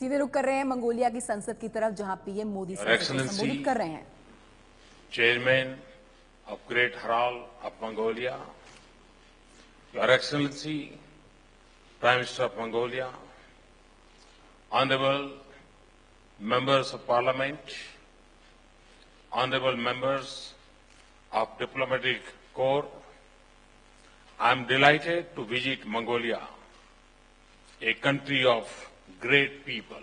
सीधे रुख कर रहे हैं मंगोलिया की संसद की तरफ, जहां पीएम मोदी संसद को संबोधित कर रहे हैं। Chairman of Great Hall of Mongolia, Your Excellency, Prime Minister of Mongolia, Honorable Members of Parliament, Honorable Members of Diplomatic Corps, I am delighted to visit Mongolia, a country of great people.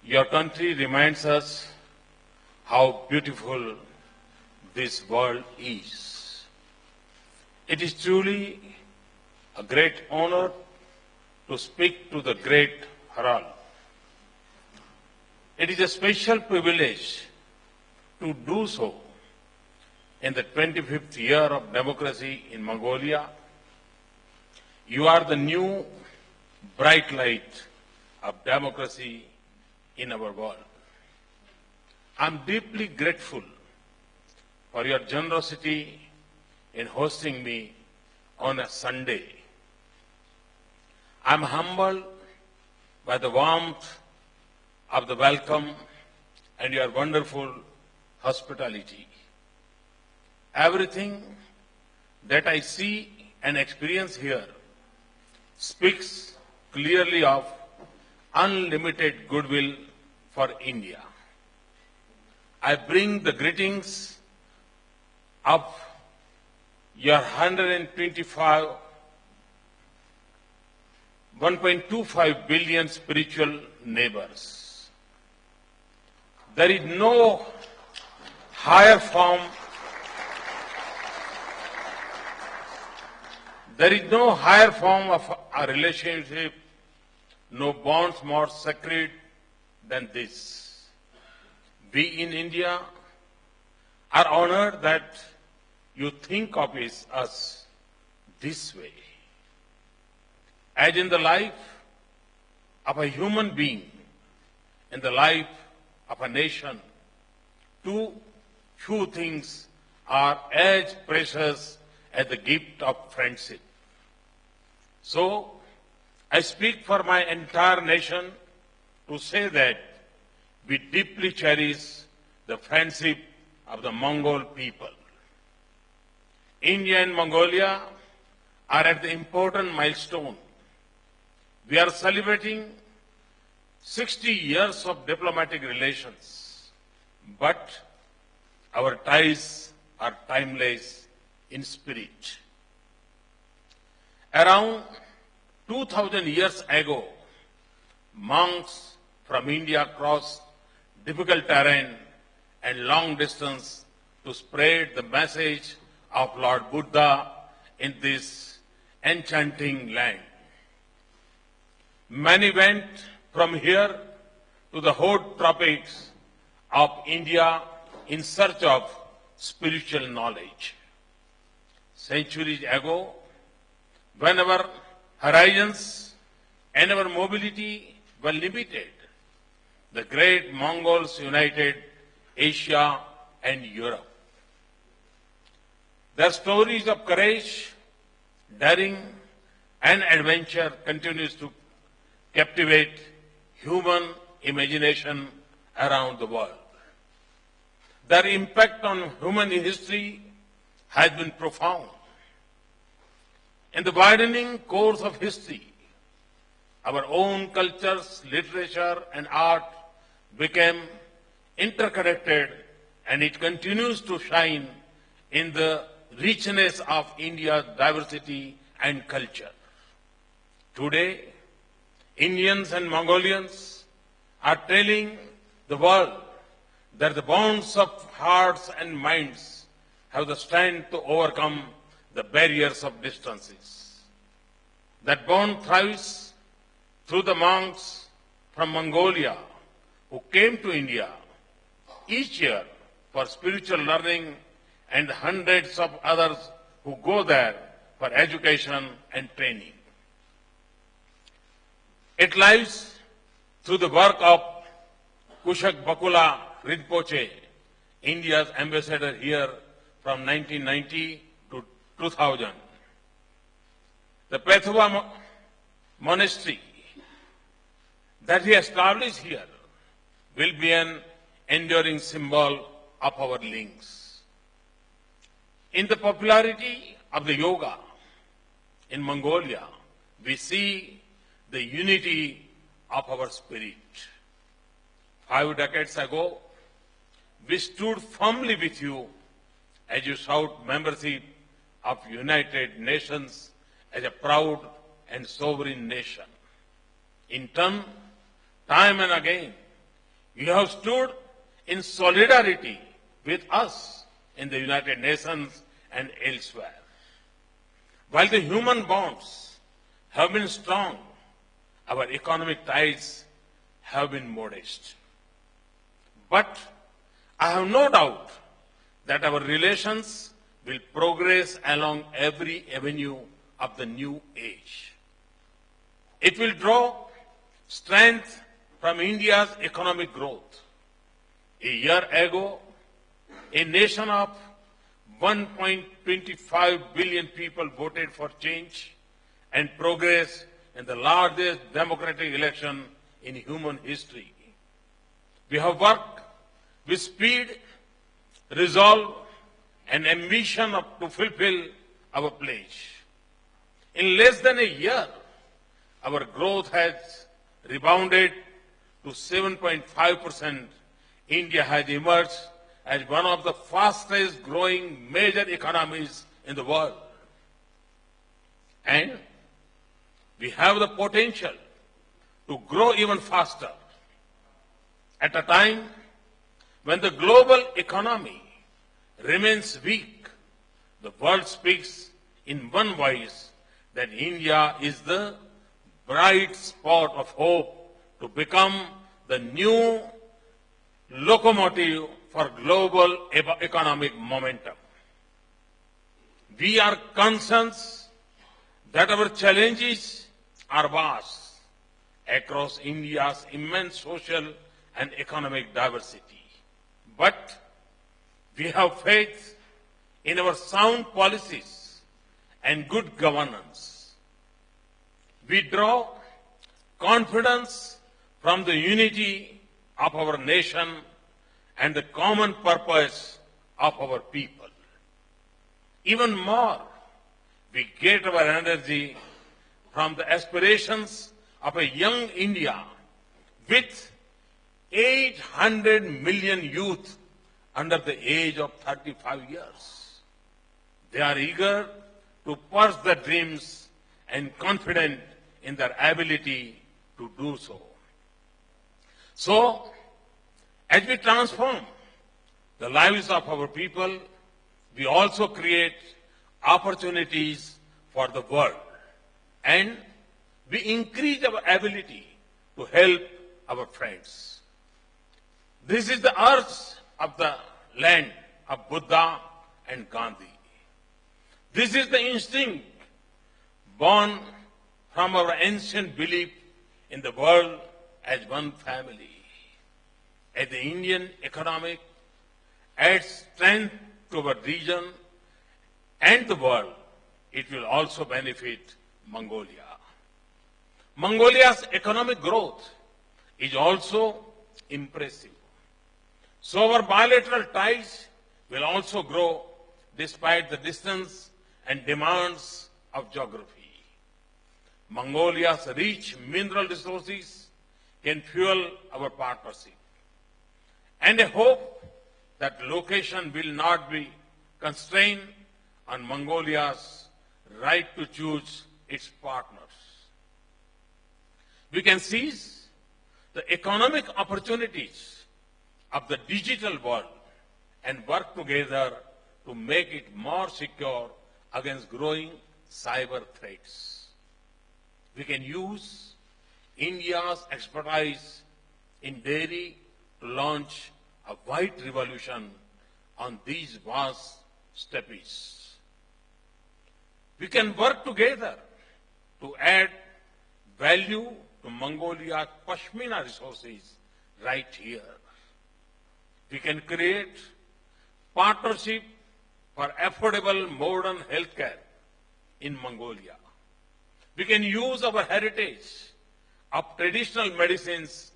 Your country reminds us how beautiful this world is. It is truly a great honor to speak to the great Harald. It is a special privilege to do so in the 25th year of democracy in Mongolia. You are the new bright light of democracy in our world. I am deeply grateful for your generosity in hosting me on a Sunday. I am humbled by the warmth of the welcome and your wonderful hospitality. Everything that I see and experience here speaks clearly of unlimited goodwill for India. I bring the greetings of your 1.25 billion spiritual neighbors. There is no higher form of a relationship, no bonds more sacred than this. We in India are honored that you think of us this way. As in the life of a human being, in the life of a nation, too few things are as precious as the gift of friendship. So, I speak for my entire nation to say that we deeply cherish the friendship of the Mongol people. India and Mongolia are at the important milestone. We are celebrating 60 years of diplomatic relations, but our ties are timeless in spirit. Around 2000 years ago, monks from India crossed difficult terrain and long distance to spread the message of Lord Buddha in this enchanting land. Many went from here to the hot tropics of India in search of spiritual knowledge. Centuries ago, when our horizons and our mobility were limited, the great Mongols united Asia and Europe. Their stories of courage, daring, and adventure continues to captivate human imagination around the world. Their impact on human history has been profound. In the widening course of history, our own cultures, literature, and art became interconnected, and it continues to shine in the richness of India's diversity and culture. Today, Indians and Mongolians are telling the world that the bonds of hearts and minds have the strength to overcome the barriers of distances. That bond thrives through the monks from Mongolia who came to India each year for spiritual learning and hundreds of others who go there for education and training. It lies through the work of Kushak Bakula Rinpoche, India's ambassador here from 1990 to 2000. The Pethuva Monastery that we establish here will be an enduring symbol of our links. In the popularity of the yoga in Mongolia, we see the unity of our spirit. 5 decades ago, we stood firmly with you as you sought membership of United Nations as a proud and sovereign nation. In turn, time and again, you have stood in solidarity with us in the United Nations and elsewhere. While the human bonds have been strong, our economic ties have been modest. But I have no doubt that our relations will progress along every avenue of the new age. It will draw strength from India's economic growth. A year ago, a nation of 1.25 billion people voted for change and progress in the largest democratic election in human history. We have worked with speed, resolve, and ambition to fulfill our pledge. In less than a year, our growth has rebounded to 7.5%. India has emerged as one of the fastest growing major economies in the world. And we have the potential to grow even faster. At a time when the global economy remains weak, the world speaks in one voice that India is the bright spot of hope to become the new locomotive for global economic momentum. We are conscious that our challenges are vast across India's immense social and economic diversity. But we have faith in our sound policies and good governance. We draw confidence from the unity of our nation and the common purpose of our people. Even more, we get our energy from the aspirations of a young India with 800 million youth under the age of 35 years. They are eager to pursue their dreams and confident in their ability to do so. So, as we transform the lives of our people, we also create opportunities for the world, and we increase our ability to help our friends. This is the urge of the land of Buddha and Gandhi. This is the instinct born from our ancient belief in the world as one family. As the Indian economic adds strength to our region and the world, it will also benefit Mongolia. Mongolia's economic growth is also impressive. So our bilateral ties will also grow despite the distance and demands of geography. Mongolia's rich mineral resources can fuel our partnership. And I hope that location will not be constrained on Mongolia's right to choose its partners. We can seize the economic opportunities of the digital world and work together to make it more secure against growing cyber threats. We can use India's expertise in dairy to launch a white revolution on these vast steppes. We can work together to add value to Mongolia's Pashmina resources right here. We can create partnership for affordable modern healthcare in Mongolia. We can use our heritage, of traditional medicines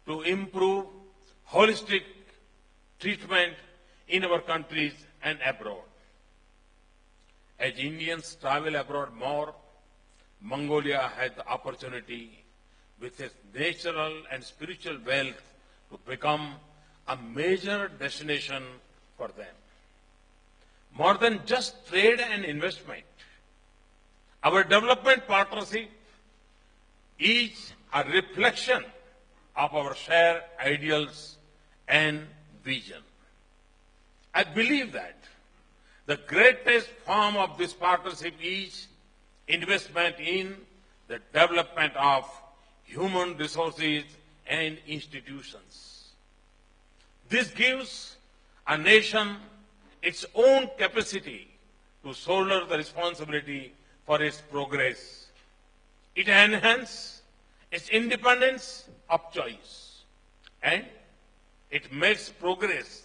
to improve holistic treatment in our countries and abroad. As Indians travel abroad more, Mongolia has the opportunity with its natural and spiritual wealth to become a major destination for them. More than just trade and investment, our development partnership is a reflection of our shared ideals and vision. I believe that the greatest form of this partnership is investment in the development of human resources and institutions. This gives a nation its own capacity to shoulder the responsibility for its progress. It enhances its independence of choice, and it makes progress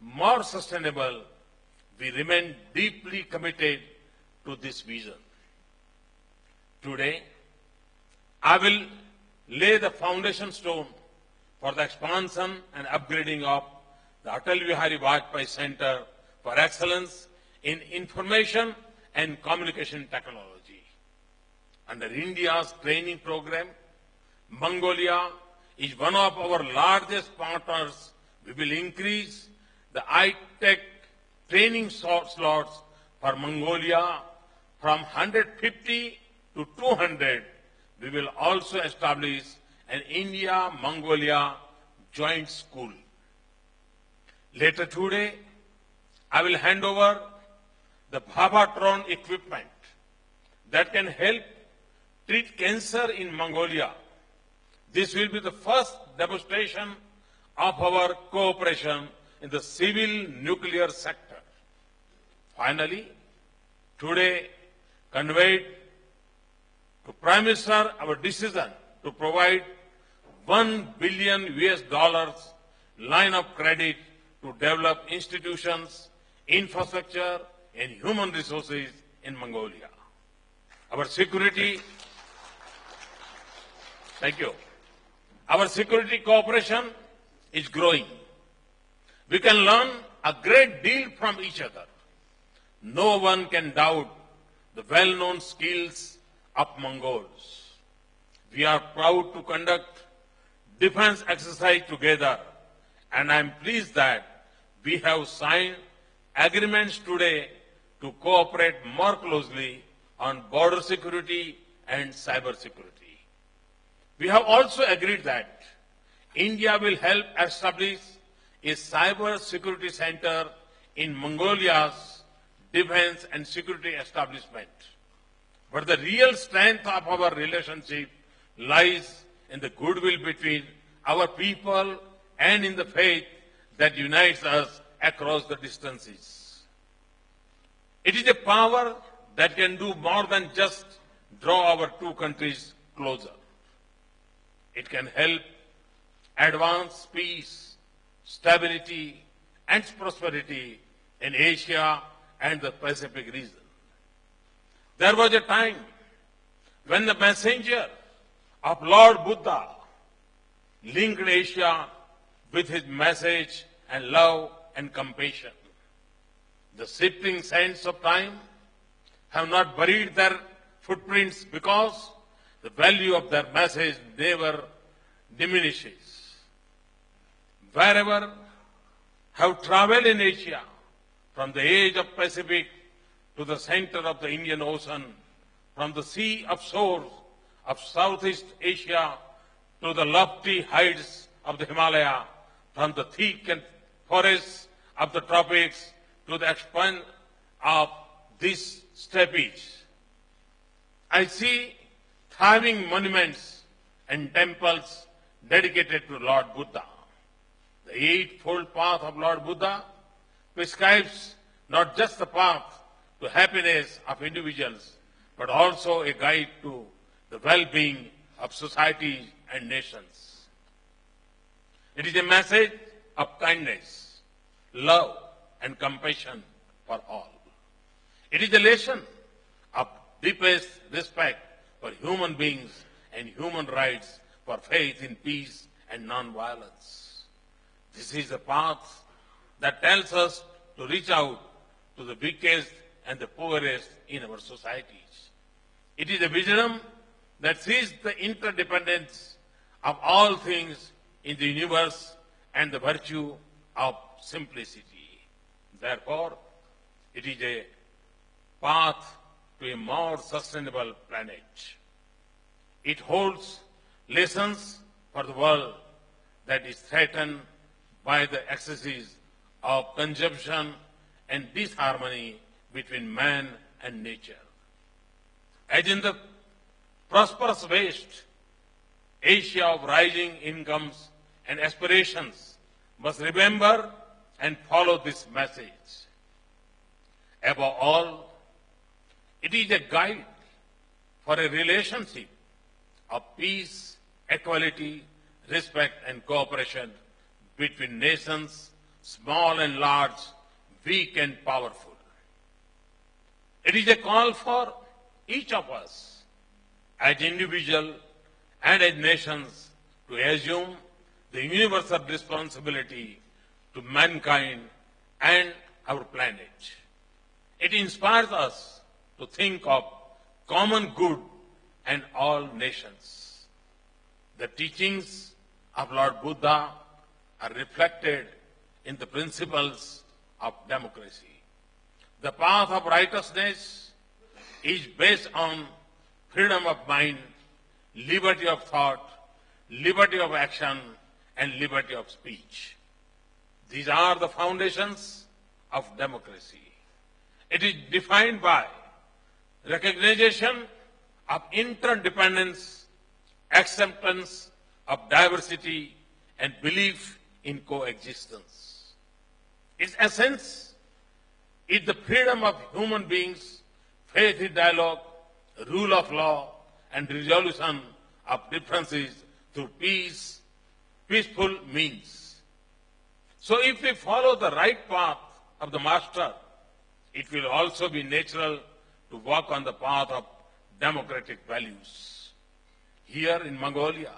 more sustainable. We remain deeply committed to this vision. Today, I will lay the foundation stone for the expansion and upgrading of the Atal Bihari Vajpayee Center for Excellence in Information and Communication Technology. Under India's training program, Mongolia is one of our largest partners. We will increase the high-tech training slots for Mongolia from 150 to 200. We will also establish an India-Mongolia joint school. Later today, I will hand over the Bhavatron equipment that can help treat cancer in Mongolia. This will be the first demonstration of our cooperation in the civil nuclear sector. Finally, today conveyed to Prime Minister our decision to provide $1 billion line of credit to develop institutions, infrastructure, and human resources in Mongolia. Our security, thank you. Our security cooperation is growing. We can learn a great deal from each other. No one can doubt the well-known skills of Mongols. We are proud to conduct defense exercise together, and I am pleased that we have signed agreements today to cooperate more closely on border security and cyber security. We have also agreed that India will help establish a cyber security center in Mongolia's defense and security establishment. But the real strength of our relationship lies in the goodwill between our people and in the faith that unites us across the distances. It is a power that can do more than just draw our two countries closer. It can help advance peace, stability, and prosperity in Asia and the Pacific region. There was a time when the messenger of Lord Buddha linked Asia with his message and love and compassion. The shifting sands of time have not buried their footprints because the value of their message never diminishes. Wherever have traveled in Asia, from the edge of Pacific to the center of the Indian Ocean, from the sea of shores of Southeast Asia to the lofty heights of the Himalaya, from the thick and forests of the tropics to the expanse of these steppes. I see thriving monuments and temples dedicated to Lord Buddha. The Eightfold Path of Lord Buddha prescribes not just the path to happiness of individuals, but also a guide to the well-being of societies and nations. It is a message of kindness, love, and compassion for all. It is a lesson of deepest respect for human beings and human rights for faith in peace and non-violence. This is a path that tells us to reach out to the weakest and the poorest in our societies. It is a vision that sees the interdependence of all things in the universe and the virtue of simplicity. Therefore, it is a path to a more sustainable planet. It holds lessons for the world that is threatened by the excesses of consumption and disharmony between man and nature. As in the prosperous West, Asia of rising incomes and aspirations must remember and follow this message. Above all, it is a guide for a relationship of peace, equality, respect and cooperation between nations, small and large, weak and powerful. It is a call for each of us, as individuals and as nations, to assume the universal responsibility to mankind and our planet. It inspires us to think of common good and all nations. The teachings of Lord Buddha are reflected in the principles of democracy. The path of righteousness is based on freedom of mind, liberty of thought, liberty of action, and liberty of speech. These are the foundations of democracy. It is defined by recognition of interdependence, acceptance of diversity, and belief in coexistence. Its essence is the freedom of human beings, faith in dialogue, rule of law, and resolution of differences through peaceful means. So if we follow the right path of the Master, it will also be natural to walk on the path of democratic values. Here in Mongolia,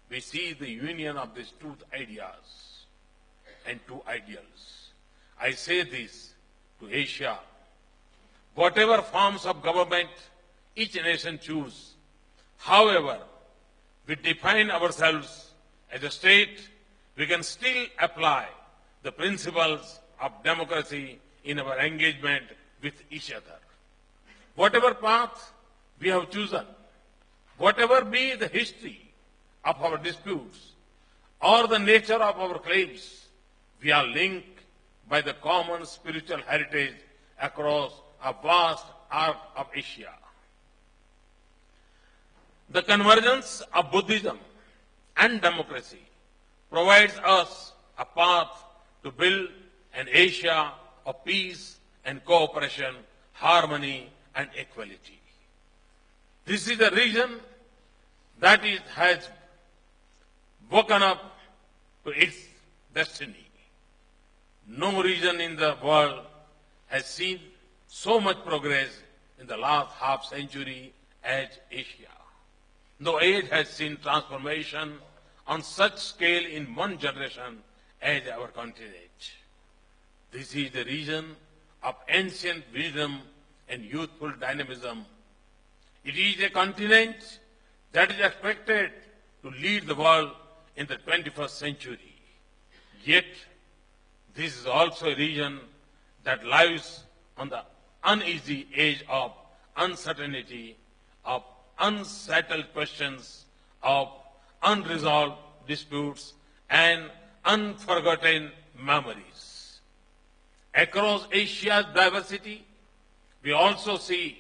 we see the union of these two ideas and two ideals. I say this to Asia. Whatever forms of government each nation choose, however we define ourselves as a state, we can still apply the principles of democracy in our engagement with each other. Whatever path we have chosen, whatever be the history of our disputes or the nature of our claims, we are linked by the common spiritual heritage across a vast arc of Asia. The convergence of Buddhism and democracy provides us a path to build an Asia of peace and cooperation, harmony and equality. This is a region that has woken up to its destiny. No region in the world has seen so much progress in the last half century as Asia. No age has seen transformation on such scale in one generation as our continent. This is the region of ancient wisdom and youthful dynamism. It is a continent that is expected to lead the world in the 21st century. Yet, this is also a region that lies on the uneasy edge of uncertainty, of unsettled questions, of unresolved disputes, and unforgotten memories. Across Asia's diversity, we also see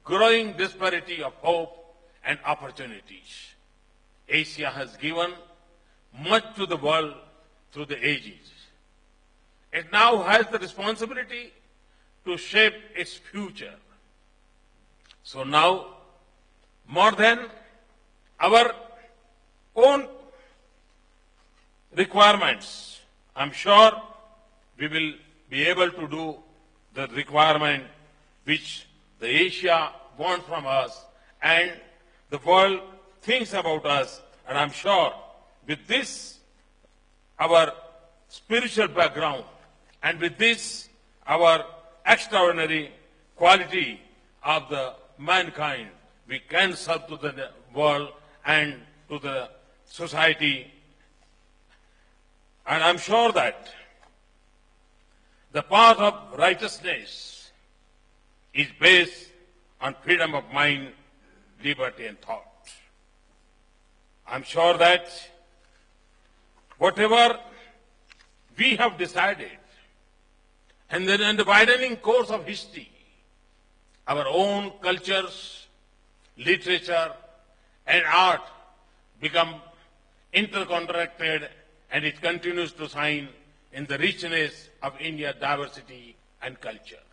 growing disparity of hope and opportunities. Asia has given much to the world through the ages. It now has the responsibility to shape its future. So now, more than our own requirements, I'm sure we will be able to do the requirement which the Asia wants from us and the world thinks about us, and I'm sure with this, our spiritual background, and with this, our extraordinary quality of the mankind, we can serve to the world and to the society. And I'm sure that the path of righteousness is based on freedom of mind, liberty and thought. I'm sure that whatever we have decided, and then in the widening course of history, our own cultures, literature and art become interconnected, and it continues to shine in the richness of India's diversity and culture.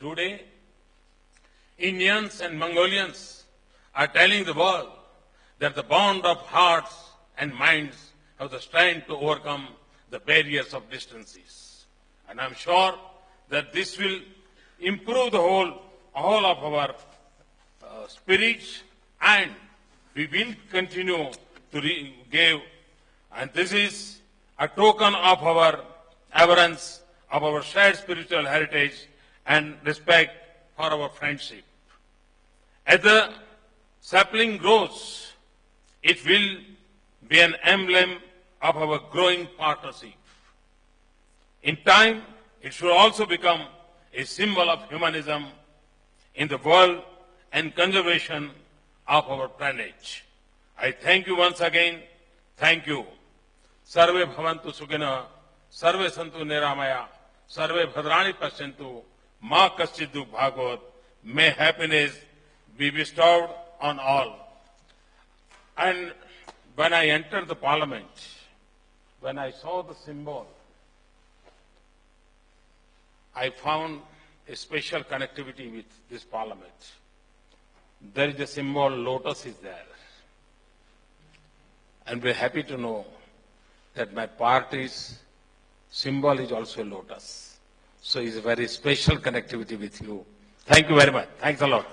Today, Indians and Mongolians are telling the world that the bond of hearts and minds have the strength to overcome the barriers of distances. And I'm sure that this will improve the whole of our spirit, and we will continue to give. And this is a token of our reverence, of our shared spiritual heritage and respect for our friendship. As the sapling grows, it will be an emblem of our growing partnership. In time, it should also become a symbol of humanism in the world and conservation of our planet. I thank you once again. Thank you. Sarve bhavantu sukhina, sarve santu niramaya, sarve bhadrani pashyantu, ma kaschiddu bhagavad. May happiness be bestowed on all. And when I entered the parliament, when I saw the symbol, I found a special connectivity with this parliament. There is a symbol, lotus is there. And we're happy to know that my party's symbol is also a lotus. So it's a very special connectivity with you. Thank you very much. Thanks a lot.